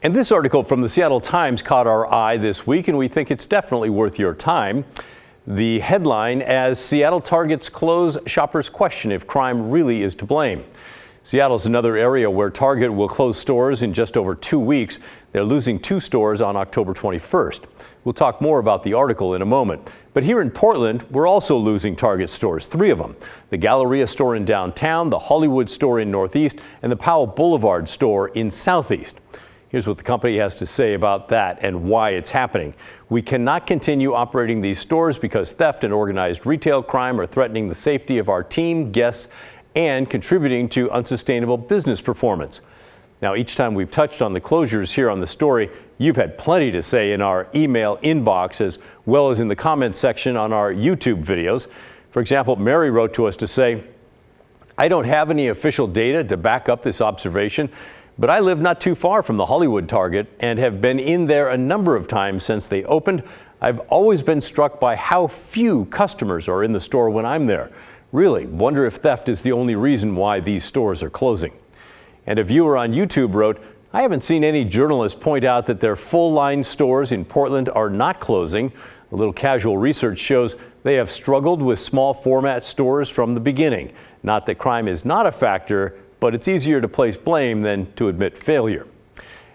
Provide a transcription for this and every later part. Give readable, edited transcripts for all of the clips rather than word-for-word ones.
And this article from the Seattle Times caught our eye this week, and we think it's definitely worth your time. The headline, as Seattle Targets close, shoppers question if crime really is to blame. Seattle's another area where Target will close stores in just over 2 weeks. They're losing 2 stores on October 21st. We'll talk more about the article in a moment. But here in Portland, we're also losing Target stores, 3 of them. The Galleria store in downtown, the Hollywood store in Northeast, and the Powell Boulevard store in Southeast. Here's what the company has to say about that and why it's happening. We cannot continue operating these stores because theft and organized retail crime are threatening the safety of our team, guests, and contributing to unsustainable business performance. Now, each time we've touched on the closures here on the story, you've had plenty to say in our email inbox as well as in the comments section on our YouTube videos. For example, Mary wrote to us to say, "I don't have any official data to back up this observation, but I live not too far from the Hollywood Target and have been in there a number of times since they opened. I've always been struck by how few customers are in the store when I'm there. Really wonder if theft is the only reason why these stores are closing." And a viewer on YouTube wrote, "I haven't seen any journalists point out that their full-line stores in Portland are not closing. A little casual research shows they have struggled with small format stores from the beginning. Not that crime is not a factor, but it's easier to place blame than to admit failure."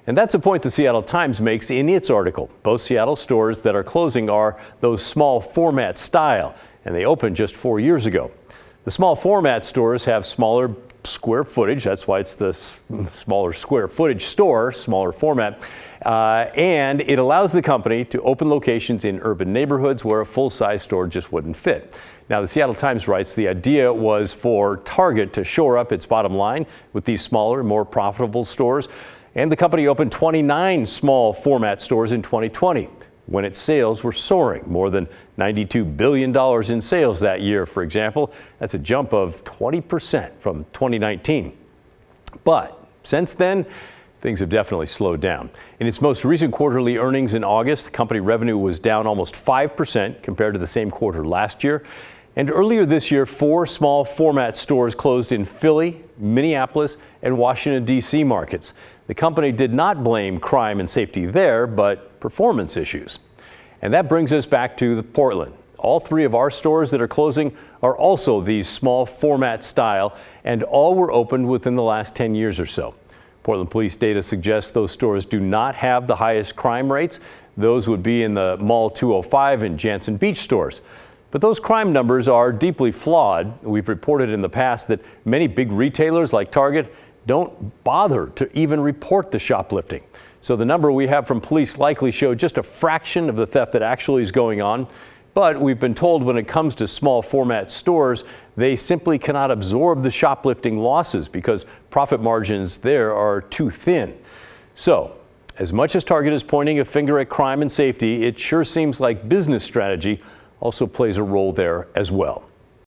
And that's a point the Seattle Times makes in its article. Both Seattle stores that are closing are those small format style, and they opened just 4 years ago. The small format stores have smaller square footage. That's why it's the smaller square footage store, smaller format. And it allows the company to open locations in urban neighborhoods where a full-size store just wouldn't fit. Now, the Seattle Times writes the idea was for Target to shore up its bottom line with these smaller, more profitable stores. And the company opened 29 small format stores in 2020 when its sales were soaring, more than $92 billion in sales that year, for example. That's a jump of 20% from 2019. But since then, things have definitely slowed down. In its most recent quarterly earnings in August, the company revenue was down almost 5% compared to the same quarter last year. And earlier this year, 4 small format stores closed in Philly, Minneapolis, and Washington, D.C. markets. The company did not blame crime and safety there, but performance issues. And that brings us back to Portland. All 3 of our stores that are closing are also these small format style, and all were opened within the last 10 years or so. Portland police data suggests those stores do not have the highest crime rates. Those would be in the Mall 205 and Jansen Beach stores. But those crime numbers are deeply flawed. We've reported in the past that many big retailers like Target don't bother to even report the shoplifting. So the number we have from police likely showed just a fraction of the theft that actually is going on. But we've been told when it comes to small format stores, they simply cannot absorb the shoplifting losses because profit margins there are too thin. So as much as Target is pointing a finger at crime and safety, it sure seems like business strategy also plays a role there as well.